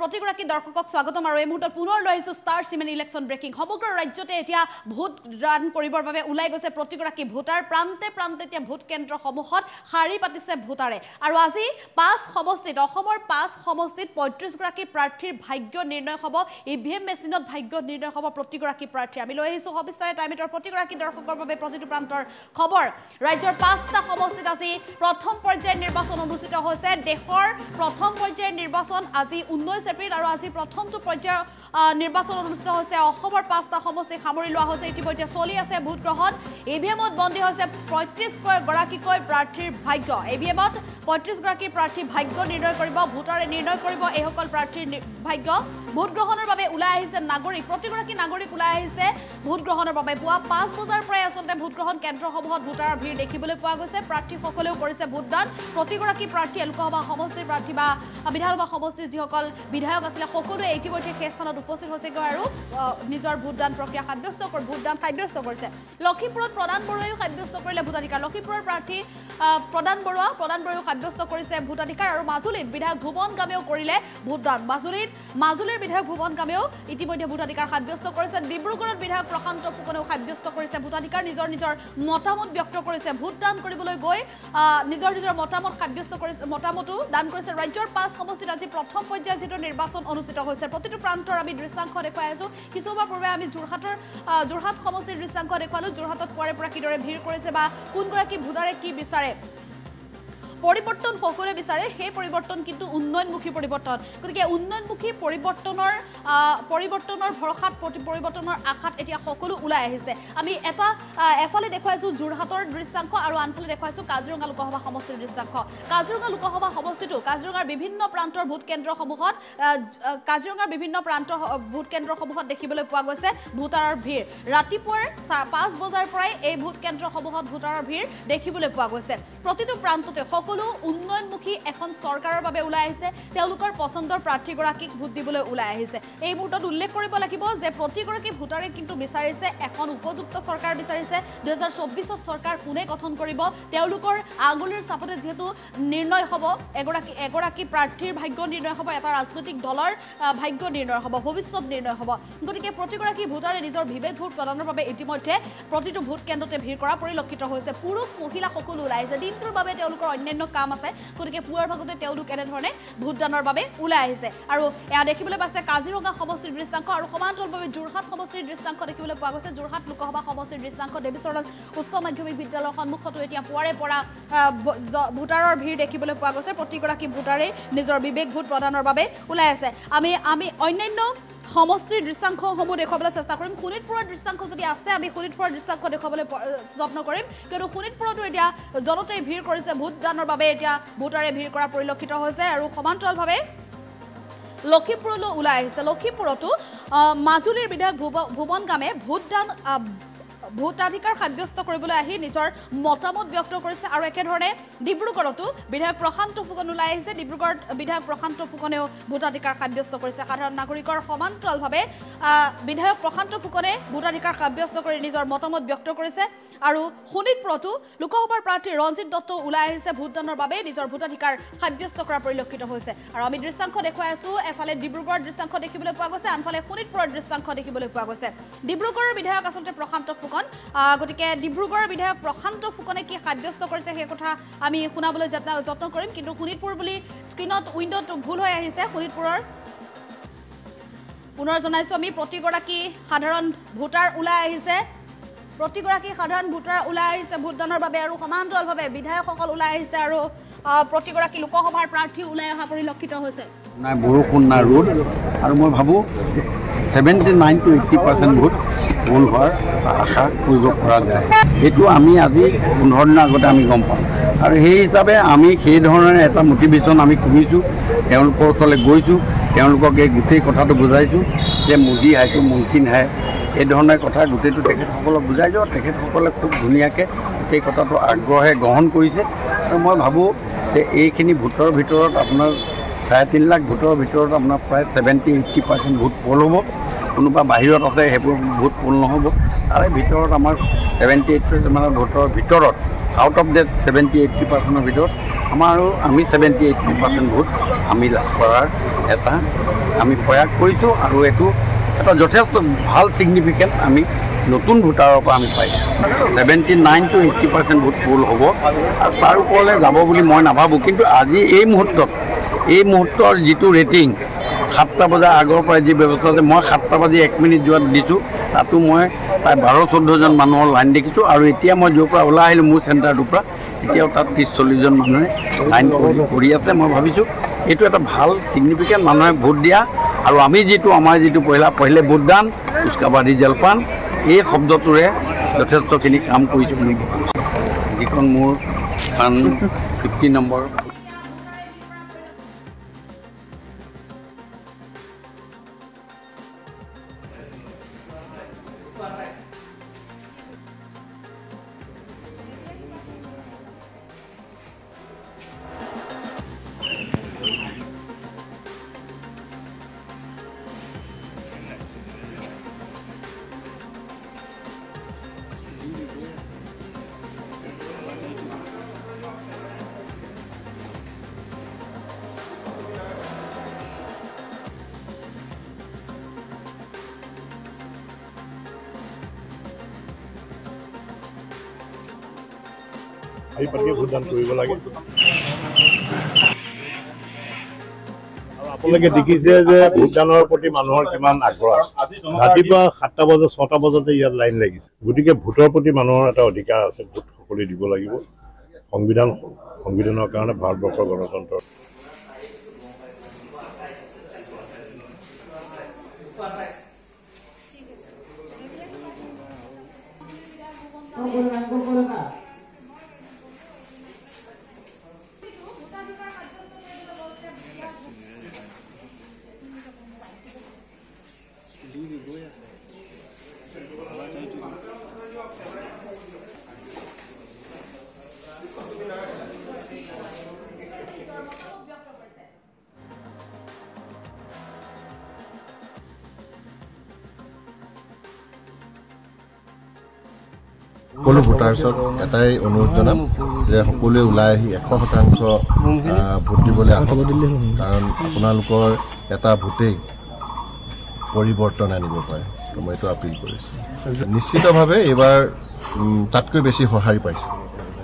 প্ৰতিগৰাকী দৰ্শকক স্বাগতম আৰু এই মুহূৰ্তত পুনৰ লৈ আহিছো ষ্টাৰ চিমেন ইলেকশ্যন ব্ৰেকিং সমগ্ৰ ৰাজ্যতে এতিয়া ভোট দান কৰিবৰ বাবে ওলাই গৈছে প্ৰতিগৰাকী ভোটাৰ প্ৰান্তে প্ৰান্তে এতিয়া ভোট কেন্দ্ৰসমূহত শাৰী পাতিছে ভোটাৰে আৰু আজি 5 সমষ্টিত অসমৰ 5 সমষ্টিত 35 গৰাকী প্ৰাৰ্থীৰ ভাগ্য নিৰ্ণয় হ'ব ইভিএম মেচিনত ভাগ্য নিৰ্ণয় হ'ব প্ৰতিগৰাকী প্ৰাৰ্থী আমি লৈ আহিছো সবিস্তাৰে টাইমিটৰ প্ৰতিগৰাকী দৰ্শকৰ বাবে প্ৰতিটো প্ৰান্তৰ খবৰ ৰাজ্যৰ 5টা সমষ্টিত আজি প্ৰথম পৰ্যায়ৰ নিৰ্বাচন অনুষ্ঠিত হৈছে দেশৰ প্ৰথম পৰ্যায়ৰ নিৰ্বাচন আজি 19 এপ্ৰিল আৰু আজি প্ৰথমটো পৰ্যায়ৰ নিৰ্বাচন অনুষ্ঠিত হৈছে অসমৰ 5টা সমষ্টি সামৰি লোৱা হৈছে ইতিমধ্যে চলি আছে ভোট গ্ৰহণ ইভিএমত বন্দী হৈছে 35 গৰাকীকৈ প্ৰাৰ্থীৰ ভাগ্য ইভিএমত 35 গৰাকী প্ৰাৰ্থী ভাগ্য নিৰ্ণয় কৰিব ভোটাৰে নিৰ্ণয় কৰিব এই সকল প্ৰাৰ্থীৰ ভাগ্য ভোট গ্ৰহণৰ বাবে ওলাই আহিছে নাগৰিক প্ৰতিগৰাকী নাগৰিক ওলাই আহিছে ভোট গ্ৰহণৰ বাবে পুৱা 5 বজাৰ পৰাই আসলে ভোট গ্ৰহণ কেন্দ্ৰসমূহত ভোটাৰৰ ভিৰ দেখিবলৈ পোৱা গৈছে প্ৰাৰ্থীসকলেও কৰিছে ভোটদান প্ৰতিগৰাকী প্ৰাৰ্থী লোকসভা সমষ্টিৰ প্ৰাৰ্থী বা বিধানসভা সমষ্টিৰ যিসকল বিধায়ক আছিল সকলোৱে ইতিমধ্যে সেই স্থানত উপস্থিত হৈছে আৰু নিজৰ ভোটদান প্ৰক্ৰিয়া ভোটদান সাব্যস্ত কৰিছে লক্ষীপুৰত প্ৰদান বৰুৱাইও সাব্যস্ত কৰিলে ভোটাধিকাৰ লক্ষীপুৰৰ প্ৰাৰ্থী প্ৰদান বৰুৱাইও সাব্যস্ত কৰিছে ভোটাধিকাৰ আৰু মাজুলীত বিধায়ক ভুৱন গামেও কৰিলে ভোটদান মাজুলীৰ বিধায়ক ভুৱন গামেও ইতিমধ্যে ভোটাধিকাৰ সাব্যস্ত কৰিছে ডিব্ৰুগড়ত বিধায়ক প্ৰশান্ত ফুকনেও সাব্যস্ত কৰিছে ভোটাধিকাৰ নিজৰ মতামত ব্যক্ত কৰিছে ভোটদান কৰিবলৈ গৈ নিজৰ মতামত সাব্যস্ত কৰিছে মতামতো দান কৰিছে ৰাজ্যৰ 5 সমষ্টিত আজি প্ৰথম পৰ্যায়ৰ যেটো নিৰ্বাচন অনুষ্ঠিত হৈছে প্ৰতিটো প্ৰান্তৰ আমি দৃশ্যাংশ দেখুৱাই আছো কিছুবাৰ পূৰ্বে আমি যোৰহাট সমষ্টিৰ দৃশ্যাংশ দেখুৱালো যোৰহাটত পুৱাৰে পৰা কিদৰে ভিৰ কৰিছে বা কোনগৰাকী ভোটাৰে কি বিচাৰে পৰিৱৰ্তন সকলোৱে বিচাৰে সেই পৰিৱৰ্তন কিন্তু উন্নয়নমুখী পৰিৱৰ্তন গতিকে উন্নয়নমুখী পৰিৱৰ্তনৰ ভৰসাত পৰিৱৰ্তনৰ আশাত এতিয়া সকলো ওলাই আহিছে আমি এফালে দেখুৱাইছো যোৰহাটৰ দৃশ্যাংশ আৰু আনফালে দেখুৱাইছো কাজিৰঙা লোকসভা সমষ্টিৰ দৃশ্যাংশ কাজিৰঙা লোকসভা সমষ্টিটো কাজিৰঙাৰ বিভিন্ন প্ৰান্তৰ ভোট কেন্দ্ৰসমূহত দেখিবলৈ পোৱা গৈছে ভোটাৰৰ ভিৰ ৰাতিপুৱাৰ 5 বজাৰ পৰাই এই ভোট কেন্দ্ৰসমূহত ভোটাৰৰ ভিৰ দেখিবলৈ পোৱা গৈছে প্ৰতিটো প্ৰান্ততে সকলো উন্নয়নমুখী এখন চৰকাৰৰ বাবে ওলাই আহিছে তেওঁলোকৰ পছন্দৰ প্ৰাৰ্থীগৰাকীক ভোট দিবলৈ ওলাই আহিছে এই মুহূৰ্তত উল্লেখ কৰিব লাগিব যে প্ৰতিগৰাকী ভোটাৰে কিন্তু বিচাৰিছে এখন উপযুক্ত চৰকাৰ বিচাৰিছে 2024ত চৰকাৰ কোনে গঠন কৰিব তেওঁলোকৰ আঙুলিৰ চাপতে যেহেতু নিৰ্ণয় হ'ব এগৰাকী প্ৰাৰ্থীৰ ভাগ্য নিৰ্ণয় হ'ব এটা ৰাজনৈতিক দলৰ ভাগ্য নিৰ্ণয় হ'ব ভৱিষ্যত নিৰ্ণয় হ'ব গতিকে প্ৰতিগৰাকী ভোটাৰে নিজৰ বিবেক ভোট প্ৰদানৰ বাবে ইতিমধ্যে প্ৰতিটো ভোট কেন্দ্ৰতে ভিৰ কৰা পৰিলক্ষিত হৈছে পুৰুষ মহিলা সকলো ওলাই আহিছে দিনটোৰ বাবে তেওঁলোকৰ অন্যান্য কাম আছে গতিকে পুৱাৰ ভাগতে তেওঁলোক এনেধৰণে ভোটদানৰ বাবে ওলাই আহিছে আৰু এয়া দেখিবলৈ পাইছে কাজিৰঙা সমষ্টিৰ দৃশ্যাংশ আৰু সমান্তৰালভাৱে যোৰহাট সমষ্টিৰ দৃশ্যাংশ দেখিবলৈ পোৱা গৈছে যোৰহাট লোকসভা সমষ্টিৰ দৃশ্যাংশ দেৱীচৰণ উচ্চ মাধ্যমিক বিদ্যালয়ৰ সন্মুখতো এতিয়া পুৱাৰে পৰা ভোটাৰৰ ভিৰ দেখিবলৈ পোৱা গৈছে প্ৰতিগৰাকী ভোটাৰে নিজৰ বিবেক ভোট প্ৰদানৰ বাবে ওলাই আছে আমি অন্যান্য সমষ্টিৰ দৃশ্যাংশসমূহ দেখুৱাবলৈ চেষ্টা কৰিম শোণিতপুৰৰ দৃশ্যাংশ যদি আছে আমি শোণিতপুৰৰ দৃশ্যাংশ দেখুৱাবলৈ যত্ন কৰিম কিন্তু শোণিতপুৰতো এতিয়া জনতাই ভিৰ কৰিছে ভোটদানৰ বাবে এতিয়া ভোটাৰে ভিৰ কৰা পৰিলক্ষিত হৈছে আৰু সমান্তৰালভাৱে লক্ষীপুৰলৈ ওলাই আহিছে লক্ষীপুৰতো মাজুলীৰ বিধায়ক ভুৱন গামে ভোটাধিকাৰ সাব্যস্ত কৰিবলৈ আহি নিজৰ মতামত ব্যক্ত কৰিছে আৰু একেধৰণে ডিব্ৰুগড়তো বিধায়ক প্ৰশান্ত ফুকন ওলাই আহিছে ডিব্ৰুগড়ত বিধায়ক প্ৰশান্ত ফুকনেও ভোটাধিকাৰ সাব্যস্ত কৰিছে সাধাৰণ নাগৰিকৰ সমান্তৰালভাৱে বিধায়ক প্ৰশান্ত ফুকনে ভোটাধিকাৰ সাব্যস্ত কৰি নিজৰ মতামত ব্যক্ত কৰিছে আৰু শোণিতপুৰতো লোকসভাৰ প্ৰাৰ্থী ৰঞ্জিত দত্ত ওলাই আহিছে ভোটদানৰ বাবে নিজৰ ভোটাধিকাৰ সাব্যস্ত কৰা পৰিলক্ষিত হৈছে আৰু আমি দৃশ্যাংশ দেখুৱাই আছো এফালে ডিব্ৰুগড়ৰ দৃশ্যাংশ দেখিবলৈ পোৱা গৈছে আনফালে শোণিতপুৰৰ দৃশ্যাংশ দেখিবলৈ পোৱা গৈছে ডিব্ৰুগড়ৰ বিধায়ক আচলতে প্ৰশান্ত ফুকন গতিকে ডিব্ৰুগড়ৰ বিধায়ক প্ৰশান্ত ফুকনে কি সাব্যস্ত কৰিছে সেই কথা আমি শুনাবলৈ যত্ন কৰিম কিন্তু শোণিতপুৰ বুলি স্ক্ৰীনত উইণ্ডত ভুল হৈ আহিছে শোণিতপুৰৰ পুনৰ জনাইছো আমি প্ৰতিগৰাকী সাধাৰণ ভোটাৰ ওলাই আহিছে ভোটদানৰ বাবে আৰু সমান্তৰালভাৱে বিধায়কসকল ওলাই আহিছে আৰু প্ৰতিগৰাকী লোকসভাৰ প্ৰাৰ্থী ওলাই অহা পৰিলক্ষিত হৈছে নাই বৰষুণ নাই ৰ'দ আৰু মই ভাবোঁ 79 to 80% ভোট পোল হোৱাৰ আশা কৰিব পৰা যায় এইটো আমি আজি 15 দিনৰ আগতে আমি গম পাওঁ আৰু সেই হিচাপে আমি সেই ধৰণে এটা মটিভেশ্যন আমি শুনিছোঁ তেওঁলোকৰ ওচৰলৈ গৈছোঁ তেওঁলোকক এই গোটেই কথাটো বুজাইছোঁ যে মোদী হাইটো মুমকিন হয় এই ধৰণৰ কথা গোটেইটো তেখেতসকলক বুজাই যাওঁ তেখেতসকলে খুব ধুনীয়াকৈ সেই কথাটো আগ্ৰহে গ্ৰহণ কৰিছে আৰু মই ভাবোঁ যে এইখিনি ভোটৰ ভিতৰত আপোনাৰ 3.5 লাখ ভোটৰ ভিতৰত আপোনাৰ প্ৰায় 70-80% ভোট পোল হ'ব কোনোবা বাহিৰত আছে সেইবোৰ ভোট পোল নহ'ব তাৰে ভিতৰত আমাৰ 78% ভোটৰ ভিতৰত আউট অফ ডেট 70-80%ৰ ভিতৰত আমি 70-80% ভোট আমি লাভ কৰাৰ এটা আমি প্ৰয়াস কৰিছোঁ আৰু এইটো এটা যথেষ্ট ভাল ছিগনিফিকেণ্ট আমি নতুন ভোটাৰৰ পৰা আমি পাইছোঁ 79-80% ভোট পোল হ'ব আৰু তাৰ ওপৰলৈ যাব বুলি মই নাভাবোঁ কিন্তু আজি এই মুহূৰ্তৰ যিটো ৰেটিং 7টা বজাৰ আগৰ পৰা যি ব্যৱস্থা আছে মই 7টা বাজি 1 মিনিট যোৱাত দিছোঁ তাতো মই প্ৰায় 12-14জন মানুহৰ লাইন দেখিছোঁ আৰু এতিয়া মই য'ৰ পৰা ওলাই আহিলোঁ মোৰ চেণ্টাৰটোৰ পৰা এতিয়াও তাত 30-40জন মানুহে লাইন কৰি আছে মই ভাবিছোঁ এইটো এটা ভাল ছিগনিফিকেণ্ট মানুহে ভোট দিয়া আৰু আমি আমাৰ যিটো পहिले ভোটদান উস্কাবাদী জলপান এই শব্দটোৰে যথেষ্টখিনি কাম কৰিছোঁ বুলি ভাবিছোঁ যিখন মোৰ 50 নম্বৰ এই পাতিয়ে ভোটদান কৰিব লাগে আৰু আপোনালোকে দেখিছে যে ভোটদানৰ প্ৰতি মানুহৰ কিমান আগ্ৰহ আছে ৰাতিপুৱা 7টা বজা 6টা বজাতে ইয়াত লাইন লাগিছে গতিকে ভোটৰ প্ৰতি মানুহৰ এটা অধিকাৰ আছে ভোট সকলোৱে দিব লাগিব সংবিধানৰ কাৰণে ভাৰতবৰ্ষৰ গণতন্ত্ৰ সকলো ভোটাৰছক এটাই অনুৰোধ জনাম যে সকলোৱে ওলাই আহি 100% ভোট দিবলৈ আহক কাৰণ আপোনালোকৰ এটা ভোটেই পৰিৱৰ্তন আনিব পাৰে তো মই এইটো আপিল কৰিছোঁ নিশ্চিতভাৱে এইবাৰ তাতকৈ বেছি সঁহাৰি পাইছোঁ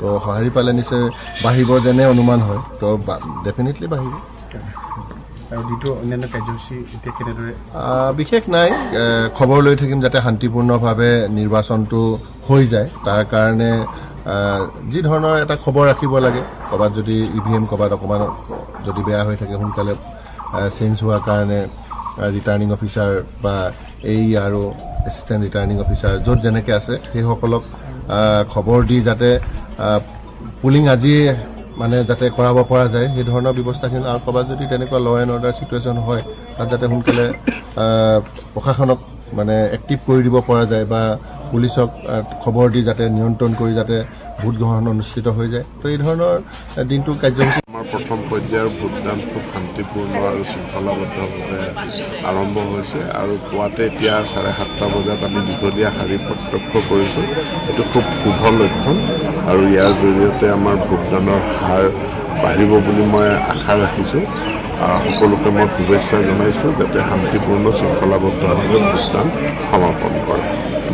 তো সঁহাৰি পালে নিশ্চয় বাঢ়িব যেনে অনুমান হয় তো ডেফিনেটলি বাঢ়িব আৰু যিটো অন্যান্য কাৰ্যসূচী এতিয়া কেনেদৰে বিশেষ নাই খবৰ লৈ থাকিম যাতে শান্তিপূৰ্ণভাৱে নিৰ্বাচনটো হৈ যায় তাৰ কাৰণে যি ধৰণৰ এটা খবৰ ৰাখিব লাগে ক'ৰবাত যদি ইভিএম ক'ৰবাত অকণমান যদি বেয়া হৈ থাকে সোনকালে চেঞ্জ হোৱাৰ কাৰণে ৰিটাৰ্ণিং অফিচাৰ বা এই আৰু এছিষ্টেণ্ট ৰিটাৰ্ণিং অফিচাৰ য'ত যেনেকৈ আছে সেইসকলক খবৰ দি যাতে পুলিং আজি মানে যাতে কৰাব পৰা যায় সেই ধৰণৰ ব্যৱস্থাখিনি আৰু ক'ৰবাত যদি তেনেকুৱা ল এণ্ড অৰ্ডাৰ চিটুৱেশ্যন হয় তাত যাতে সোনকালে প্ৰশাসনক মানে এক্টিভ কৰি দিব পৰা যায় বা পুলিচক খবৰ দি যাতে নিয়ন্ত্ৰণ কৰি যাতে ভোট গ্ৰহণ অনুষ্ঠিত হৈ যায় তো এই ধৰণৰ দিনটোৰ কাৰ্যসূচী আমাৰ প্ৰথম পৰ্যায়ৰ ভোটদান খুব শান্তিপূৰ্ণ আৰু শৃংখলাবদ্ধভাৱে আৰম্ভ হৈছে আৰু পুৱাতে এতিয়া 7:30 বজাত আমি দীঘলীয়া শাৰী প্ৰত্যক্ষ কৰিছোঁ এইটো খুব শুভ লক্ষণ আৰু ইয়াৰ জৰিয়তে আমাৰ ভোটদানৰ হাৰ বাঢ়িব বুলি মই আশা ৰাখিছোঁ সকলোকে মই শুভেচ্ছা জনাইছোঁ যাতে শান্তিপূৰ্ণ শৃংখলাবদ্ধভাৱে ভোটদান সমাপন কৰে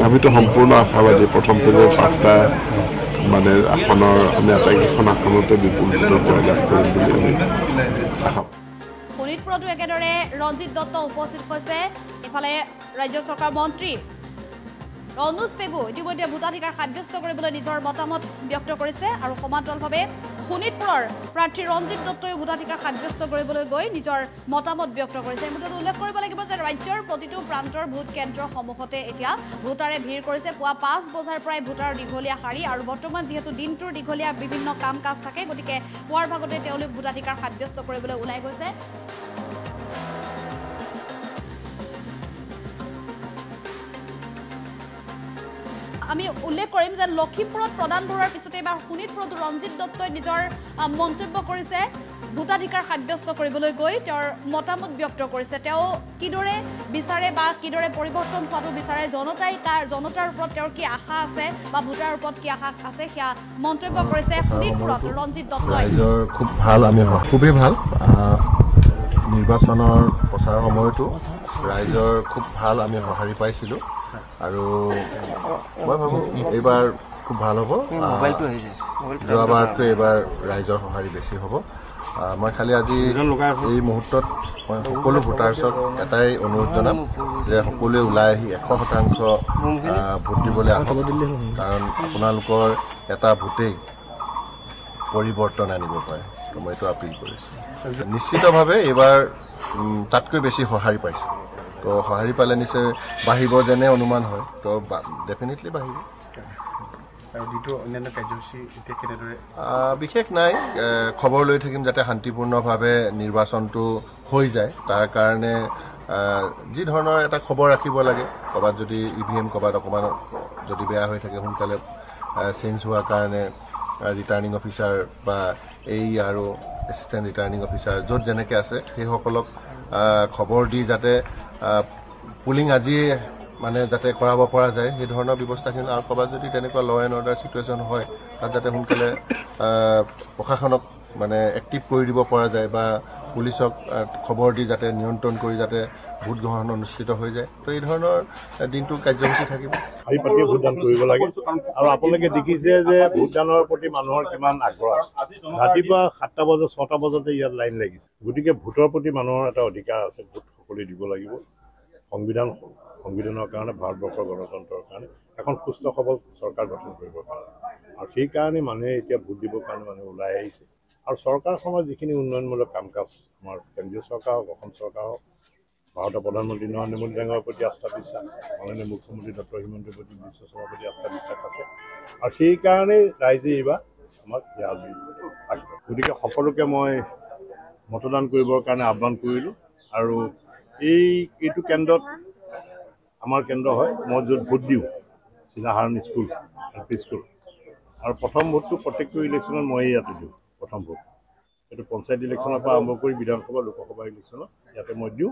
আমিতো সম্পূৰ্ণ আশাবাদী প্ৰথম পৰ্যায়ৰ 5টা মানে আসনৰ আমি আটাইকেইখন আসনতে বিপুল ভোটৰ জয়লাভ কৰিম বুলি আমি আশা শোণিতপুৰতো একেদৰে ৰঞ্জিত দত্ত উপস্থিত হৈছে ইফালে ৰাজ্য চৰকাৰ মন্ত্ৰী অনুজ পেগু ইতিমধ্যে ভোটাধিকাৰ সাব্যস্ত কৰিবলৈ নিজৰ মতামত ব্যক্ত কৰিছে আৰু সমান্তৰালভাৱে শোণিতপুৰৰ প্ৰাৰ্থী ৰঞ্জিত দত্তই ভোটাধিকাৰ সাব্যস্ত কৰিবলৈ গৈ নিজৰ মতামত ব্যক্ত কৰিছে এই মুহূৰ্তত উল্লেখ কৰিব লাগিব যে ৰাজ্যৰ প্ৰতিটো প্ৰান্তৰ ভোট কেন্দ্ৰসমূহতে এতিয়া ভোটাৰে ভিৰ কৰিছে পুৱা 5 বজাৰ পৰাই ভোটাৰৰ দীঘলীয়া শাৰী আৰু বৰ্তমান যিহেতু দিনটোৰ দীঘলীয়া বিভিন্ন কাম কাজ থাকে গতিকে পুৱাৰ ভাগতে তেওঁলোক ভোটাধিকাৰ সাব্যস্ত কৰিবলৈ ওলাই গৈছে আমি উল্লেখ কৰিম যে লখিমপুৰত প্ৰদান বৰুৱাৰ পিছতে এবাৰ শোণিতপুৰত ৰঞ্জিত দত্তই নিজৰ মন্তব্য কৰিছে ভোটাধিকাৰ সাব্যস্ত কৰিবলৈ গৈ তেওঁৰ মতামত ব্যক্ত কৰিছে তেওঁ কিদৰে বিচাৰে বা কিদৰে পৰিৱৰ্তন হোৱাটো বিচাৰে জনতাৰ ওপৰত তেওঁৰ কি আশা আছে বা ভোটাৰ ওপৰত কি আশা আছে সেয়া মন্তব্য কৰিছে শোণিতপুৰত ৰঞ্জিত দত্তই ৰাইজৰ খুব ভাল আমি খুবেই ভাল নিৰ্বাচনৰ প্ৰচাৰৰ সময়তো ৰাইজৰ খুব ভাল আমি সঁহাৰি পাইছিলোঁ আৰু মই ভাবোঁ এইবাৰ খুব ভাল হ'ব যোৱাবাৰতকৈ এইবাৰ ৰাইজৰ সঁহাৰি বেছি হ'ব মই খালি আজি এই মুহূৰ্তত মই সকলো ভোটাৰ্ছক এটাই অনুৰোধ জনাম যে সকলোৱে ওলাই আহি 100% ভোট দিবলৈ আহক কাৰণ আপোনালোকৰ এটা ভোটেই পৰিৱৰ্তন আনিব পাৰে মই এইটো আপিল কৰিছোঁ নিশ্চিতভাৱে এইবাৰ তাতকৈ বেছি সঁহাৰি পাইছোঁ তো সঁহাৰি পালে নিশ্চয় বাঢ়িব যেনে অনুমান হয় তো ডেফিনেটলি বাঢ়িব বিশেষ নাই খবৰ লৈ থাকিম যাতে শান্তিপূৰ্ণভাৱে নিৰ্বাচনটো হৈ যায় তাৰ কাৰণে যি ধৰণৰ এটা খবৰ ৰাখিব লাগে ক'ৰবাত যদি EVM ক'ৰবাত অকণমান যদি বেয়া হৈ থাকে সোনকালে চেঞ্জ হোৱাৰ কাৰণে ৰিটাৰ্ণিং অফিচাৰ বা এই আৰু এছিষ্টেণ্ট ৰিটাৰ্ণিং অফিচাৰ য'ত যেনেকৈ আছে সেইসকলক খবৰ দি যাতে পুলিং আজি মানে যাতে কৰাব পৰা যায় সেই ধৰণৰ ব্যৱস্থাখিনি আৰু ক'ৰবাত যদি তেনেকুৱা ল এণ্ড অৰ্ডাৰ চিটুৱেশ্যন হয় তাত যাতে সোনকালে প্ৰশাসনক মানে এক্টিভ কৰি দিব পৰা যায় বা পুলিচক খবৰ দি যাতে নিয়ন্ত্ৰণ কৰি যাতে ভোট গ্ৰহণ অনুষ্ঠিত হৈ যায় তো এই ধৰণৰ দিনটো কাৰ্যসূচী থাকিব শাৰী পাতিয়ে ভোটদান কৰিব লাগে আৰু আপোনালোকে দেখিছে যে ভোটদানৰ প্ৰতি মানুহৰ কিমান আগ্ৰহ আছে ৰাতিপুৱা 7টা বজাত 6টা বজাতে ইয়াত লাইন লাগিছে গতিকে ভোটৰ প্ৰতি মানুহৰ এটা অধিকাৰ আছে ভোট সকলোৱে দিব লাগিব সংবিধানৰ কাৰণে ভাৰতবৰ্ষৰ গণতন্ত্ৰৰ কাৰণে এখন সুস্থ সবল চৰকাৰ গঠন কৰিবৰ কাৰণে আৰু সেইকাৰণে মানুহে এতিয়া ভোট দিবৰ কাৰণে মানুহে ওলাই আহিছে আৰু চৰকাৰখনৰ যিখিনি উন্নয়নমূলক কাম কাজ আমাৰ কেন্দ্ৰীয় চৰকাৰ হওক অসম চৰকাৰ হওক ভাৰতৰ প্ৰধানমন্ত্ৰী নৰেন্দ্ৰ মোদী ডাঙৰৰ প্ৰতি আস্থা বিশ্বাস মাননীয় মুখ্যমন্ত্ৰী ডক্টৰ হিমন্ত বিশ্ব শৰ্মাৰ প্ৰতি আস্থা বিশ্বাস আছে আৰু সেইকাৰণে ৰাইজে এইবাৰ আমাক গতিকে সকলোকে মই মতদান কৰিবৰ কাৰণে আহ্বান কৰিলোঁ আৰু এইটো কেন্দ্ৰত আমাৰ কেন্দ্ৰ হয় মই য'ত ভোট দিওঁ চিলাহাৰণ স্কুল LP স্কুল আৰু প্ৰথম ভোটটো প্ৰত্যেকটো ইলেকশ্যনত মই ইয়াতে দিওঁ প্ৰথম ভোট এইটো পঞ্চায়ত ইলেকশ্যনৰ পৰা আৰম্ভ কৰি বিধানসভা লোকসভা ইলেকশ্যনত ইয়াতে মই দিওঁ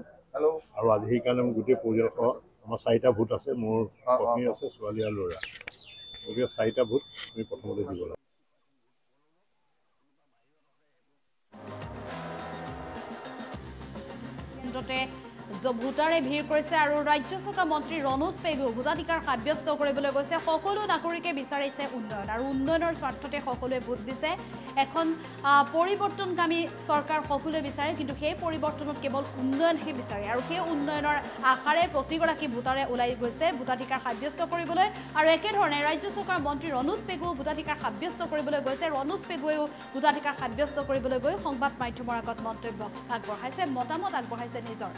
আৰু আজি সেইকাৰণে মোৰ গোটেই পৰিয়ালসহ আমাৰ 4টা ভোট আছে মোৰ পত্নী আছে ছোৱালী আৰু ল'ৰা গতিকে 4টা ভোট আমি প্ৰথমতে দিব লাগে ভোটাৰে ভিৰ কৰিছে আৰু ৰাজ্য চৰকাৰ মন্ত্ৰী ৰণোজ পেগু ভোটাধিকাৰ সাব্যস্ত কৰিবলৈ গৈছে সকলো নাগৰিকে বিচাৰিছে উন্নয়ন আৰু উন্নয়নৰ স্বাৰ্থতে সকলোৱে ভোট দিছে এখন পৰিৱৰ্তনকামী চৰকাৰ সকলোৱে বিচাৰে কিন্তু সেই পৰিৱৰ্তনত কেৱল উন্নয়নহে বিচাৰে আৰু সেই উন্নয়নৰ আশাৰে প্ৰতিগৰাকী ভোটাৰে ওলাই গৈছে ভোটাধিকাৰ সাব্যস্ত কৰিবলৈ আৰু একেধৰণে ৰাজ্য চৰকাৰ মন্ত্ৰী ৰণোজ পেগু ভোটাধিকাৰ সাব্যস্ত কৰিবলৈ গৈছে ৰণোজ পেগুৱেও ভোটাধিকাৰ সাব্যস্ত কৰিবলৈ গৈ সংবাদ মাধ্যমৰ আগত মন্তব্য আগবঢ়াইছে মতামত আগবঢ়াইছে নিজৰ